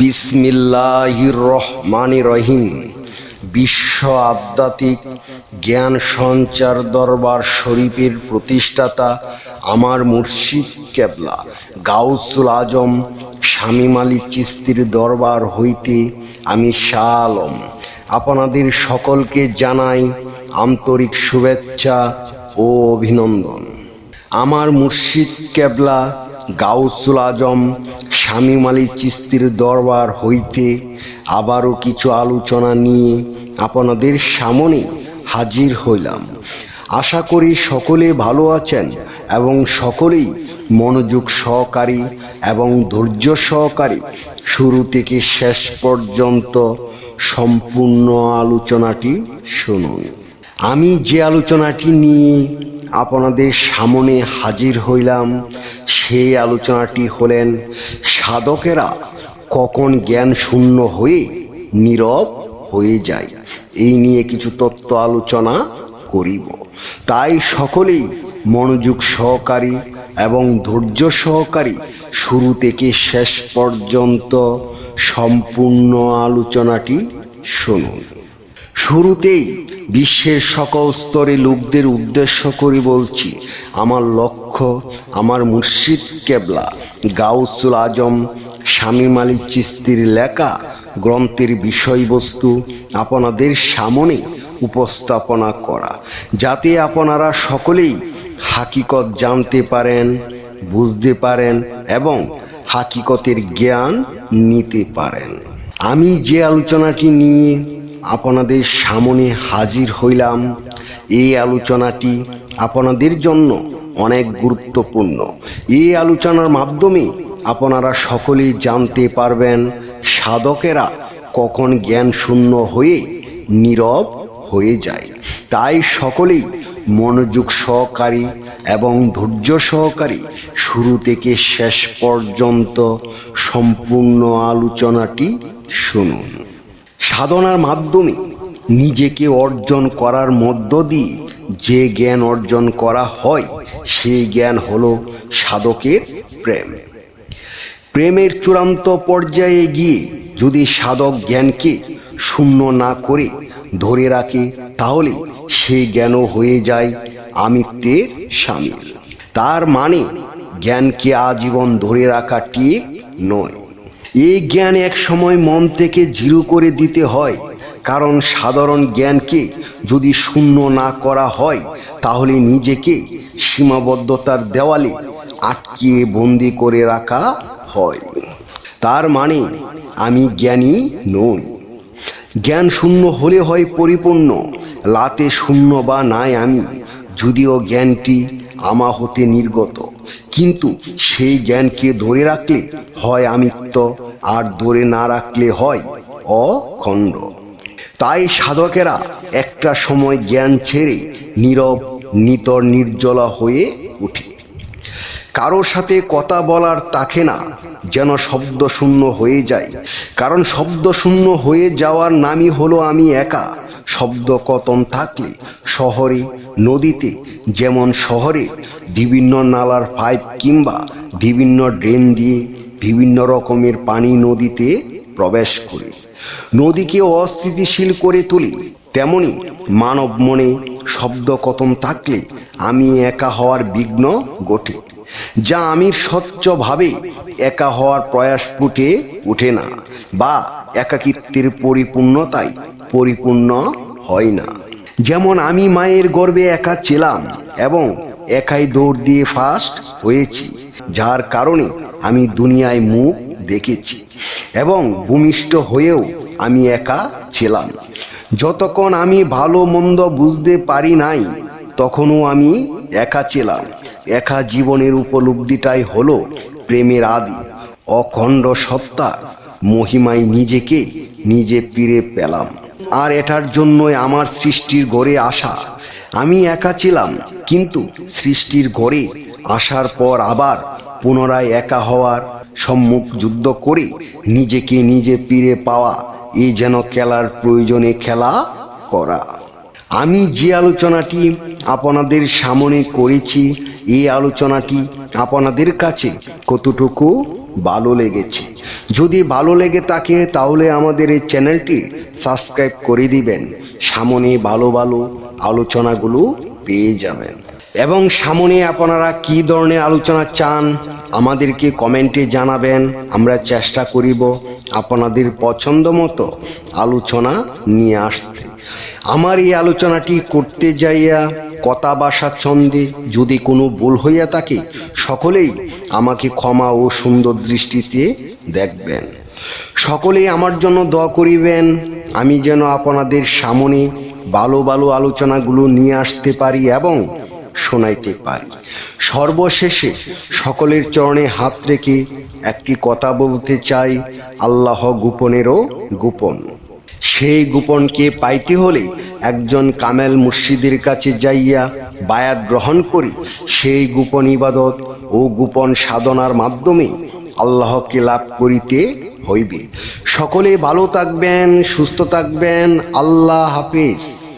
বিসমিল্লাহির রহমানির রহিম। বিশ্ব আধ্যাত্মিক জ্ঞান সঞ্চার দরবার শরীফের প্রতিষ্ঠাতা আমার মুর্শিদ কেবলা গাউসুল আজম শামীম আলী চিশতির দরবার হইতে আমি শাহ আলম আপনাদের সকলকে জানাই আন্তরিক শুভেচ্ছা ও অভিনন্দন। আমার মুর্শিদ কেবলা গাউসুল আজম শামীম আলী চিশতির দরবার হইতে আবারও কিছু আলোচনা নিয়ে আপনাদের সামনে হাজির হইলাম। আশা করি সকলে ভালো আছেন এবং সকলেই মনোযোগ সহকারী এবং ধৈর্য সহকারী শুরু থেকে শেষ পর্যন্ত সম্পূর্ণ আলোচনাটি শুনুন। আমি যে আলোচনাটি নিয়ে আপনাদের সামনে হাজির হইলাম সেই আলোচনাটি হলেন সাধকেরা কখন জ্ঞান শূন্য হয়ে নীরব হয়ে যায়। এই নিয়ে কিছু তত্ত্ব আলোচনা করিব, তাই সকলেই মনোযোগ সহকারী এবং ধৈর্য সহকারী শুরু থেকে শেষ পর্যন্ত সম্পূর্ণ আলোচনাটি শুনুন। শুরুতেই বিশ্বের সকল স্তরে লোকদের উদ্দেশ্য করে বলছি, আমার লক্ষ্য আমার মুর্শিদ কেবলা গাউসুল আজম শামীম আলী চিশতির লেখা গ্রন্থের বিষয়বস্তু আপনাদের সামনে উপস্থাপনা করা, যাতে আপনারা সকলেই হাকিকত জানতে পারেন, বুঝতে পারেন এবং হাকিকতের জ্ঞান নিতে পারেন। আমি যে আলোচনাটি নিয়ে আপনাদের সামনে হাজির হইলাম, এই আলোচনাটি আপনাদের জন্য অনেক গুরুত্বপূর্ণ। এই আলোচনার মাধ্যমে আপনারা সকলেই জানতে পারবেন সাধকেরা কখন জ্ঞান শূন্য হয়ে নীরব হয়ে যায়। তাই সকলেই মনোযোগ সহকারী এবং ধৈর্য সহকারী শুরু থেকে শেষ পর্যন্ত সম্পূর্ণ আলোচনাটি শুনুন। সাধনার মাধ্যমে নিজেকে অর্জন করার মধ্য দিয়ে যে জ্ঞান অর্জন করা হয় সেই জ্ঞান হলো সাধকের প্রেম। প্রেমের চূড়ান্ত পর্যায়ে গিয়ে যদি সাধক জ্ঞানকে শূন্য না করে ধরে রাখে, তাহলে সেই জ্ঞানও হয়ে যায় আমিত্বের শামিল। তার মানে জ্ঞানকে আজীবন ধরে রাখা ঠিক নয়। এই জ্ঞান এক সময় মন থেকে জিরো করে দিতে হয়, কারণ সাধারণ জ্ঞানকে যদি শূন্য না করা হয় তাহলে নিজেকে সীমাবদ্ধতার দেওয়ালে আটকিয়ে বন্দি করে রাখা হয়। তার মানে আমি জ্ঞানী নই। জ্ঞান শূন্য হলে হয় পরিপূর্ণ, লাতে শূন্য বা নাই আমি, যদিও জ্ঞানটি আমা হতে নির্গত, কিন্তু সেই জ্ঞানকে ধরে রাখলে হয় আমিত্ব, আর ধরে না রাখলে হয় অখণ্ড। তাই সাধকেরা একটা সময় জ্ঞান ছেড়ে নীরব নিতর নির্জলা হয়ে ওঠে। কারোর সাথে কথা বলার থাকে না, যেন শব্দ শূন্য হয়ে যায়। কারণ শব্দ শূন্য হয়ে যাওয়ার নামই হলো আমি একা। শব্দ কতন থাকলে শহরে, নদীতে, যেমন শহরে বিভিন্ন নালার পাইপ কিংবা বিভিন্ন ড্রেন দিয়ে বিভিন্ন রকমের পানি নদীতে প্রবেশ করে নদীকে অস্থিতিশীল করে তোলে, তেমনি মানব মনে শব্দ কতন থাকলে আমি একা হওয়ার বিঘ্ন ঘটে। যা আমির স্বচ্ছভাবে একা হওয়ার প্রয়াস ফুটে ওঠে না, বা একাকিত্বের পরিপূর্ণতায় পরিপূর্ণ হয় না। যেমন আমি মায়ের গর্ভে একা ছিলাম এবং একাই দৌড় দিয়ে ফার্স্ট হয়েছি, যার কারণে আমি দুনিয়ায় মুখ দেখেছি, এবং ভূমিষ্ঠ হয়েও আমি একা ছিলাম। যতক্ষণ আমি ভালো মন্দ বুঝতে পারি নাই তখনও আমি একা ছিলাম। একা জীবনের উপলব্ধিটাই হলো প্রেমের আদি। অখণ্ড সত্তার মহিমায় নিজেকে নিজে ফিরে পেলাম, আর এটার জন্যই আমার সৃষ্টির ঘরে আসা। আমি একা ছিলাম, কিন্তু সৃষ্টির ঘরে আসার পর আবার পুনরায় একা হওয়ার সম্মুখ যুদ্ধ করে নিজেকে নিজে ফিরে পাওয়া, এই যেন খেলার প্রয়োজনে খেলা করা। আমি যে আলোচনাটি আপনাদের সামনে করেছি, এই আলোচনাটি আপনাদের কাছে কতটুকু ভালো লেগেছে যদি ভালো লেগে থাকে তাহলে আমাদের এই চ্যানেলটি সাবস্ক্রাইব করে দিবেন। সামনে ভালো ভালো আলোচনাগুলো পেয়ে যাবেন। এবং সামনে আপনারা কী ধরনের আলোচনা চান আমাদেরকে কমেন্টে জানাবেন। আমরা চেষ্টা করিব আপনাদের পছন্দ মতো আলোচনা নিয়ে আসতে। আমার এই আলোচনাটি করতে যাইয়া কথা ভাষা ছন্দে যদি কোনো ভুল হইয়া থাকে সকলেই আমাকে ক্ষমা ও সুন্দর দৃষ্টিতে দেখবেন। সকলেই আমার জন্য দোয়া করিবেন, আমি যেন আপনাদের সামনে ভালো ভালো আলোচনাগুলো নিয়ে আসতে পারি এবং শোনাইতে পারি। সর্বশেষে সকলের চরণে হাত রেখে একটি কথা বলতে চাই, আল্লাহ গোপনেরও গোপন। সেই গোপনকে পাইতে হলে একজন কামেল মুর্শিদের কাছে যাইয়া বায়াত গ্রহণ করি। সেই গোপন ইবাদত ও গোপন সাধনার মাধ্যমে আল্লাহকে লাভ করিতে হইবে। সকলে ভালো থাকবেন, সুস্থ থাকবেন। আল্লাহ হাফেজ।